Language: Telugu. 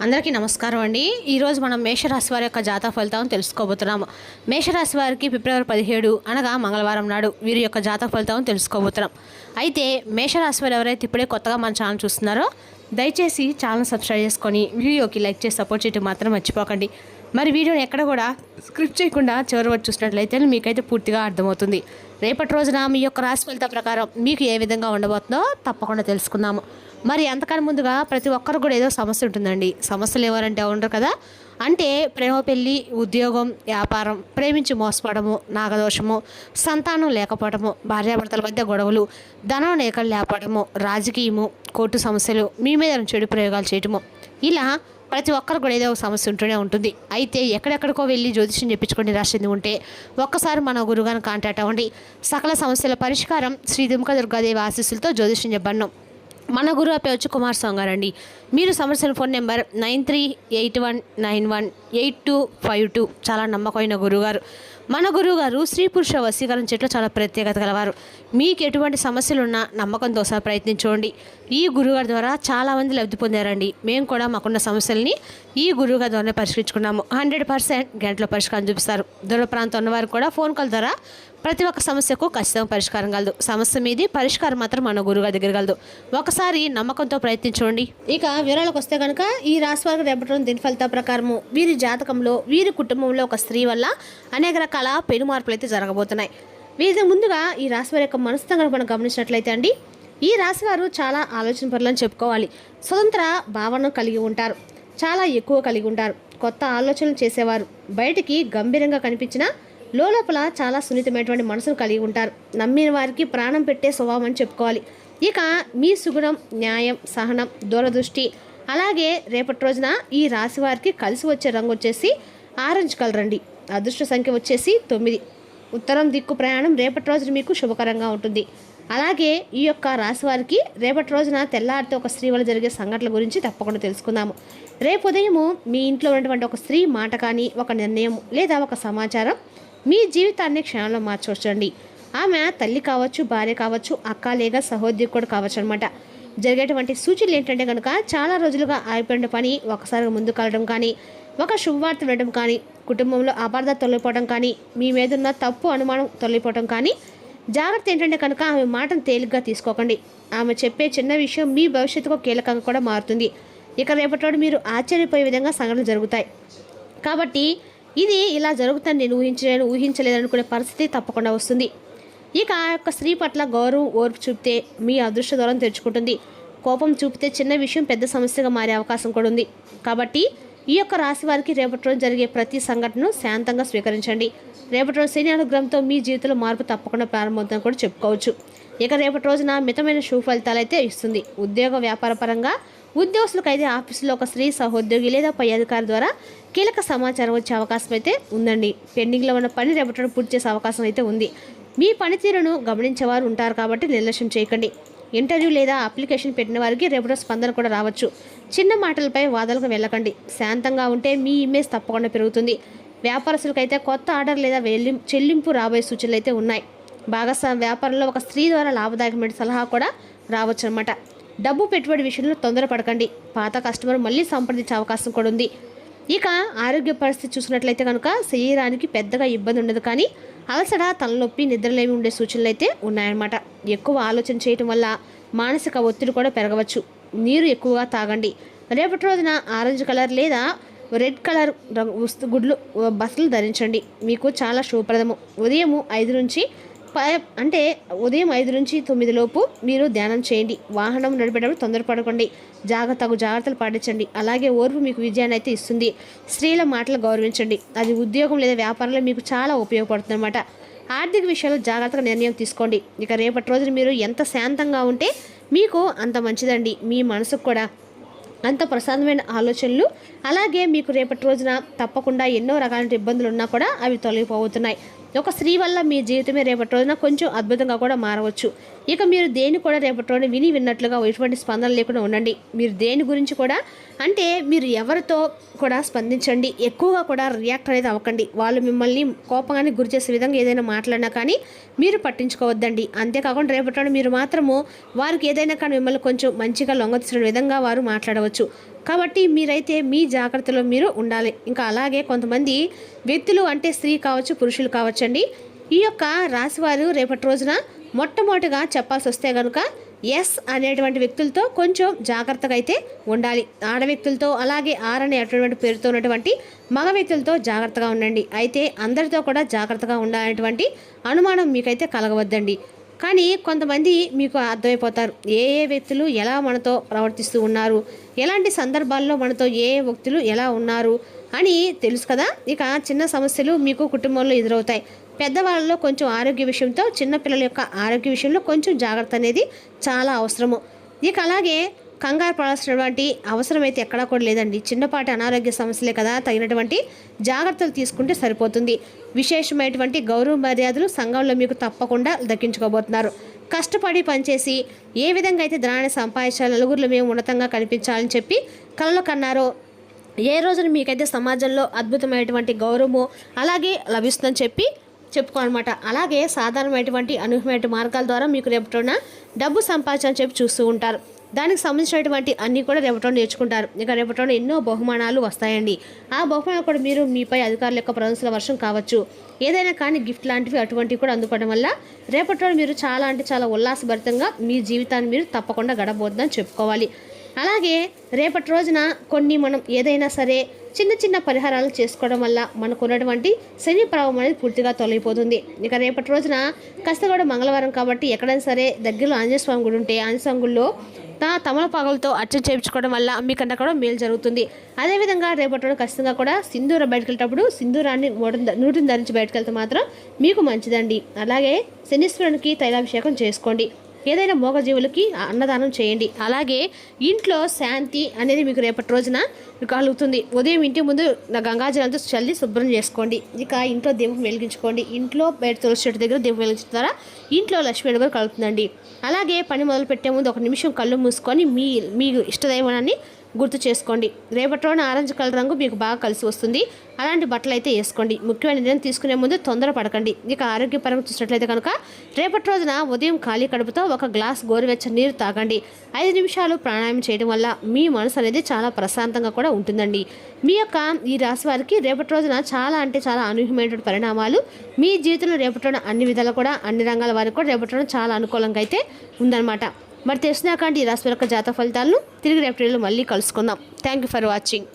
అందరికీ నమస్కారం అండి. ఈరోజు మనం మేషరాశి వారి యొక్క జాతక ఫలితాలను తెలుసుకోబోతున్నాము. మేషరాశి వారికి ఫిబ్రవరి 17 అనగా మంగళవారం నాడు వీరి యొక్క జాతక ఫలితాలను తెలుసుకోబోతున్నాం. అయితే మేషరాశి వారు ఎవరైతే ఇప్పుడే కొత్తగా మన ఛానల్ చూస్తున్నారో దయచేసి ఛానల్ సబ్స్క్రైబ్ చేసుకొని వీడియోకి లైక్ చేసి సపోర్ట్ చేయడం మాత్రం మర్చిపోకండి. మరి వీడియోని ఎక్కడ కూడా స్క్రిప్ట్ చేయకుండా చివరి వరకు చూసినట్లయితే మీకైతే పూర్తిగా అర్థమవుతుంది. రేపటి రోజున మీ యొక్క రాశి ఫలిత ప్రకారం మీకు ఏ విధంగా ఉండబోతుందో తప్పకుండా తెలుసుకుందాము. మరి అంతకన్నా ముందుగా ప్రతి ఒక్కరు కూడా ఏదో సమస్య ఉంటుందండి. సమస్యలు ఎవరంటే ఉండరు కదా. అంటే ప్రేమ, పెళ్ళి, ఉద్యోగం, వ్యాపారం, ప్రేమించి మోసపోవడము, నాగదోషము, సంతానం లేకపోవడము, భార్యాభర్తల మధ్య గొడవలు, ధనం లేకపోవడము, రాజకీయము, కోర్టు సమస్యలు, మీ మీద చెడు ప్రయోగాలు చేయటము, ఇలా ప్రతి ఒక్కరు కూడా ఏదో సమస్య ఉంటూనే ఉంటుంది. అయితే ఎక్కడెక్కడికో వెళ్ళి జ్యోతిష్యం చెప్పించుకొని రాసింది ఉంటే ఒక్కసారి మన గురుగారిని కాంటాక్ట్ అవ్వండి. సకల సమస్యల పరిష్కారం శ్రీ దుర్గా దుర్గాదేవి ఆశీస్సులతో జ్యోతిష్యం చెప్పను. మన గురువు పేరు వచ్చి కుమార్ స్వామి గారండి. మీరు సమస్యల ఫోన్ నెంబర్ 9381918252. చాలా నమ్మకమైన గురువుగారు. మన గురువుగారు స్త్రీ పురుష వశీకరణ చెట్లు చాలా ప్రత్యేకత గలవారు. మీకు ఎటువంటి సమస్యలు ఉన్నా నమ్మకంతో ఒకసారి ప్రయత్నించండి. ఈ గురువుగారి ద్వారా చాలామంది లబ్ధి పొందారండి. మేము కూడా మాకున్న సమస్యల్ని ఈ గురువుగారి ద్వారానే పరిష్కరించుకున్నాము. 100% గంటలో పరిష్కారం చూపిస్తారు. దూర ప్రాంతం ఉన్నవారు కూడా ఫోన్ కాల్ ద్వారా ప్రతి ఒక్క సమస్యకు ఖచ్చితంగా పరిష్కారం కలదు. సమస్య మీది పరిష్కారం మాత్రం మన గురువుగారి దగ్గర కలదు. ఒకసారి నమ్మకంతో ప్రయత్నించండి. ఇక వివరాలకు వస్తే కనుక ఈ రాశి వారికి రేపటి రోజు దీని ఫలితాల ప్రకారము వీరి జాతకంలో వీరి కుటుంబంలో ఒక స్త్రీ వల్ల అనేక రకాల పెను మార్పులు అయితే జరగబోతున్నాయి. వీరికి ముందుగా ఈ రాశి వారి యొక్క మనస్తత్వం మనం గమనించినట్లయితే అండి, ఈ రాశి వారు చాలా ఆలోచన పరులని చెప్పుకోవాలి. స్వతంత్ర భావన కలిగి ఉంటారు. చాలా ఎక్కువ కలిగి ఉంటారు. కొత్త ఆలోచనలు చేసేవారు. బయటికి గంభీరంగా కనిపించిన లోపల చాలా సున్నితమైనటువంటి మనసును కలిగి ఉంటారు. నమ్మిన వారికి ప్రాణం పెట్టే స్వభావం అని చెప్పుకోవాలి. ఇక మీ సుగుణం, న్యాయం, సహనం, దూరదృష్టి, అలాగే రేపటి రోజున ఈ రాశి వారికి కలిసి వచ్చే రంగు వచ్చేసి ఆరెంజ్ కలర్ అండి. అదృష్ట సంఖ్య వచ్చేసి 9. ఉత్తరం దిక్కు ప్రయాణం రేపటి రోజున మీకు శుభకరంగా ఉంటుంది. అలాగే ఈ యొక్క రాశి వారికి రేపటి రోజున తెల్లారితే ఒక స్త్రీ వల్ల జరిగే సంఘటనల గురించి తప్పకుండా తెలుసుకుందాము. రేపు ఉదయము మీ ఇంట్లో ఉన్నటువంటి ఒక స్త్రీ మాట కానీ, ఒక నిర్ణయం లేదా ఒక సమాచారం మీ జీవితాన్ని క్షణంలో మార్చవచ్చండి. ఆమె తల్లి కావచ్చు, భార్య కావచ్చు, అక్క లేక సహోద్యోగుడు కావచ్చు అనమాట. జరిగేటువంటి సూచనలు ఏంటంటే కనుక చాలా రోజులుగా ఆగిపోయిన పని ఒకసారిగా ముందుకు వెళ్ళడం కానీ, ఒక శుభవార్త వినడం కానీ, కుటుంబంలో అపార్థత తొలగిపోవడం కానీ, మీ మీద ఉన్న తప్పు అనుమానం తొలగిపోవడం కానీ. జాగ్రత్త ఏంటంటే కనుక ఆమె మాటను తేలిగ్గా తీసుకోకండి. ఆమె చెప్పే చిన్న విషయం మీ భవిష్యత్తుకు కీలకంగా కూడా మారుతుంది. ఇక రేపటి మీరు ఆశ్చర్యపోయే విధంగా సంఘటనలు జరుగుతాయి. కాబట్టి ఇది ఇలా జరుగుతుంది నేను ఊహించలేదనుకునే పరిస్థితి తప్పకుండా వస్తుంది. ఇక ఆ యొక్క స్త్రీ పట్ల గౌరవం, ఓర్పు చూపితే మీ అదృష్ట దూరం తెరుచుకుంటుంది. కోపం చూపితే చిన్న విషయం పెద్ద సమస్యగా మారే అవకాశం కూడా ఉంది. కాబట్టి ఈ యొక్క రాశి వారికి రేపటి రోజు జరిగే ప్రతి సంఘటనను శాంతంగా స్వీకరించండి. రేపటి రోజు శని అనుగ్రహంతో మీ జీవితంలో మార్పు తప్పకుండా ప్రారంభమవుతుందని కూడా చెప్పుకోవచ్చు. ఇక రేపటి రోజున మితమైన శుభ ఫలితాలు అయితే ఇస్తుంది. ఉద్యోగ వ్యాపార పరంగా ఉద్యోగస్తులకు అయితే ఆఫీసులో ఒక స్త్రీ సహోద్యోగి లేదా పై అధికారి ద్వారా కీలక సమాచారం వచ్చే అవకాశం అయితే ఉందండి. పెండింగ్లో ఉన్న పని రేపటి పూర్తి చేసే అవకాశం అయితే ఉంది. మీ పనితీరును గమనించేవారు ఉంటారు కాబట్టి నిర్లక్ష్యం చేయకండి. ఇంటర్వ్యూ లేదా అప్లికేషన్ పెట్టిన వారికి రేపటి స్పందన కూడా రావచ్చు. చిన్న మాటలపై వాదనకు వెళ్ళకండి. శాంతంగా ఉంటే మీ ఇమేజ్ తప్పకుండా పెరుగుతుంది. వ్యాపారస్తులకైతే కొత్త ఆర్డర్ లేదా చెల్లింపు రాబోయే సూచనలు అయితే ఉన్నాయి. భాగస్వామ్య వ్యాపారంలో ఒక స్త్రీ ద్వారా లాభదాయకమైన సలహా కూడా రావచ్చు అనమాట. డబ్బు పెట్టుబడి విషయంలో తొందరపడకండి. పాత కస్టమర్ మళ్ళీ సంప్రదించే అవకాశం కూడా ఉంది. ఇక ఆరోగ్య పరిస్థితి చూసినట్లయితే కనుక శరీరానికి పెద్దగా ఇబ్బంది ఉండదు, కానీ అలసట, తలనొప్పి, నిద్రలేమి ఉండే సూచనలు అయితే ఉన్నాయన్నమాట. ఎక్కువ ఆలోచన చేయటం వల్ల మానసిక ఒత్తిడి కూడా పెరగవచ్చు. నీరు ఎక్కువగా తాగండి. రేపటి రోజున ఆరెంజ్ కలర్ లేదా రెడ్ కలర్ గుడ్లు బస్సులు ధరించండి. మీకు చాలా శుభప్రదము. ఉదయం 5 నుంచి 9 లోపు మీరు ధ్యానం చేయండి. వాహనం నడిపేటప్పుడు తొందరపడకండి. జాగ్రత్తలు పాటించండి. అలాగే ఓర్పు మీకు విజయాన్ని అయితే ఇస్తుంది. స్త్రీల మాటలు గౌరవించండి. అది ఉద్యోగం లేదా వ్యాపారంలో మీకు చాలా ఉపయోగపడుతుంది అన్నమాట. ఆర్థిక విషయాల్లో జాగ్రత్తగా నిర్ణయం తీసుకోండి. ఇక రేపటి రోజున మీరు ఎంత శాంతంగా ఉంటే మీకు అంత మంచిదండి. మీ మనసుకు కూడా అంత ప్రశాంతమైన ఆలోచనలు. అలాగే మీకు రేపటి రోజున తప్పకుండా ఎన్నో రకాల ఇబ్బందులు ఉన్నా కూడా అవి తొలగిపోతున్నాయి. ఒక స్త్రీ వల్ల మీ జీవితమే రేపటి రోజున కొంచెం అద్భుతంగా కూడా మారవచ్చు. ఇక మీరు దేని కూడా రేపటి రోజున విన్నట్లుగా ఎటువంటి స్పందన లేకుండా ఉండండి. మీరు దేని గురించి కూడా అంటే మీరు ఎవరితో కూడా స్పందించండి. ఎక్కువగా కూడా రియాక్ట్ అనేది అవ్వకండి. వాళ్ళు మిమ్మల్ని కోపంగానే గురి చేసే విధంగా ఏదైనా మాట్లాడినా కానీ మీరు పట్టించుకోవద్దండి. అంతేకాకుండా రేపటి మీరు మాత్రము వారికి ఏదైనా కానీ మిమ్మల్ని కొంచెం మంచిగా లొంగతీసిన విధంగా వారు మాట్లాడవచ్చు. కాబట్టి మీరైతే మీ జాగ్రత్తలో మీరు ఉండాలి. ఇంకా అలాగే కొంతమంది వ్యక్తులు అంటే స్త్రీ కావచ్చు, పురుషులు కావచ్చండి, ఈ యొక్క రాశివారు రేపటి రోజున మొట్టమొదటిగా చెప్పాల్సి వస్తే కనుక ఎస్ అనేటువంటి వ్యక్తులతో కొంచెం జాగ్రత్తగా అయితే ఉండాలి. ఆడ వ్యక్తులతో అలాగే ఆర్ అనేటువంటి పేరుతో ఉన్నటువంటి మగ వ్యక్తులతో జాగ్రత్తగా ఉండండి. అయితే అందరితో కూడా జాగ్రత్తగా ఉండాలనేటువంటి అనుమానం మీకైతే కలగవద్దండి. కానీ కొంతమంది మీకు అర్థమైపోతారు ఏ ఏ వ్యక్తులు ఎలా మనతో ప్రవర్తిస్తూ ఉన్నారు, ఎలాంటి సందర్భాల్లో మనతో ఏ ఏ వ్యక్తులు ఎలా ఉన్నారు అని తెలుసు కదా. ఇక చిన్న సమస్యలు మీకు కుటుంబంలో ఎదురవుతాయి. పెద్దవాళ్ళలో కొంచెం ఆరోగ్య విషయంతో, చిన్నపిల్లల యొక్క ఆరోగ్య విషయంలో కొంచెం జాగ్రత్త అనేది చాలా అవసరము. ఇక అలాగే కంగారు పడాల్సినటువంటి అవసరం అయితే ఎక్కడా కూడా లేదండి. చిన్నపాటి అనారోగ్య సమస్యలే కదా, తగినటువంటి జాగ్రత్తలు తీసుకుంటే సరిపోతుంది. విశేషమైనటువంటి గౌరవ మర్యాదలు సంఘంలో మీకు తప్పకుండా దక్కించుకోబోతున్నారు. కష్టపడి పనిచేసి ఏ విధంగా అయితే ధనాన్ని సంపాదించాలి, నలుగురిలో మేము ఉన్నతంగా కనిపించాలని చెప్పి కలలు కన్నారో, ఏ రోజున మీకైతే సమాజంలో అద్భుతమైనటువంటి గౌరవము అలాగే లభిస్తుందని చెప్పుకోనమాట. అలాగే సాధారణమైనటువంటి అనూహ్యమైన మార్గాల ద్వారా మీకు రేపటిన డబ్బు సంపాదించాలని చెప్పి చూస్తూ ఉంటారు. దానికి సంబంధించినటువంటి అన్నీ కూడా రేపటిలో నేర్చుకుంటారు. ఇక రేపటిలో ఎన్నో బహుమానాలు వస్తాయండి. ఆ బహుమానాలు కూడా మీరు మీపై అధికారుల యొక్క ప్రశంసల వర్షం కావచ్చు, ఏదైనా కానీ గిఫ్ట్ లాంటివి అటువంటివి కూడా అందుకోవడం వల్ల రేపటిలో మీరు చాలా అంటే చాలా ఉల్లాసభరితంగా మీ జీవితాన్ని మీరు తప్పకుండా గడపబోతుందని చెప్పుకోవాలి. అలాగే రేపటి రోజున కొన్ని మనం ఏదైనా సరే చిన్న చిన్న పరిహారాలు చేసుకోవడం వల్ల మనకు ఉన్నటువంటి శని ప్రభావం అనేది పూర్తిగా తొలగిపోతుంది. ఇక రేపటి రోజున కాస్త కూడా మంగళవారం కాబట్టి ఎక్కడైనా సరే దగ్గరలో ఆంజనేయ స్వామి గుడి ఉంటే ఆంజనేయ స్వామి గుడిలో తమలపాకులతో అర్చన చేయించుకోవడం వల్ల మీకన్నా కూడా మేలు జరుగుతుంది. అదేవిధంగా రేపటి రోజు ఖచ్చితంగా కూడా సింధూరం బయటకు వెళ్ళేటప్పుడు సింధూరాన్ని నూటిని ధరించి బయటకు వెళ్తే మాత్రం మీకు మంచిదండి. అలాగే శనీశ్వరునికి తైలాభిషేకం చేసుకోండి. ఏదైనా మూగజీవులకి అన్నదానం చేయండి. అలాగే ఇంట్లో శాంతి అనేది మీకు రేపటి రోజున కలుగుతుంది. ఉదయం ఇంటి ముందు గంగాజలంతో చల్లి శుభ్రం చేసుకోండి. ఇక ఇంట్లో దీపం వెలిగించుకోండి. ఇంట్లో బయట తులసి చెట్టు దగ్గర దీపం వెలిగించడం ద్వారా ఇంట్లో లక్ష్మీ వెలుగు కలుగుతుందండి. అలాగే పని మొదలు పెట్టే ముందు 1 నిమిషం కళ్ళు మూసుకొని మీ ఇష్టదైవాన్ని గుర్తు చేసుకోండి. రేపటి రోజున ఆరెంజ్ కలర్ రంగు మీకు బాగా కలిసి వస్తుంది. అలాంటి బట్టలు అయితే వేసుకోండి. ముఖ్యమైన నిర్ణయం తీసుకునే ముందు తొందర పడకండి. ఇక ఆరోగ్యపరంగా చూసినట్లయితే కనుక రేపటి రోజున ఉదయం ఖాళీ కడుపుతో 1 గ్లాస్ గోరువెచ్చని నీరు తాగండి. 5 నిమిషాలు ప్రాణాయామం చేయడం వల్ల మీ మనసు అనేది చాలా ప్రశాంతంగా కూడా ఉంటుందండి. మీ యొక్క ఈ రాశి వారికి రేపటి రోజున చాలా అంటే చాలా అనూహ్యమైనటువంటి పరిణామాలు మీ జీవితంలో రేపటి రోజున అన్ని విధాలు కూడా అన్ని రంగాల వారికి కూడా రేపటి రోజున చాలా అనుకూలంగా అయితే ఉందన్నమాట. మరి తెలిసినాకంటే ఈ రాశి యొక్క జాతక ఫలితాలను తిరిగి రేపటి మళ్ళీ కలుసుకుందాం. Thank you for watching.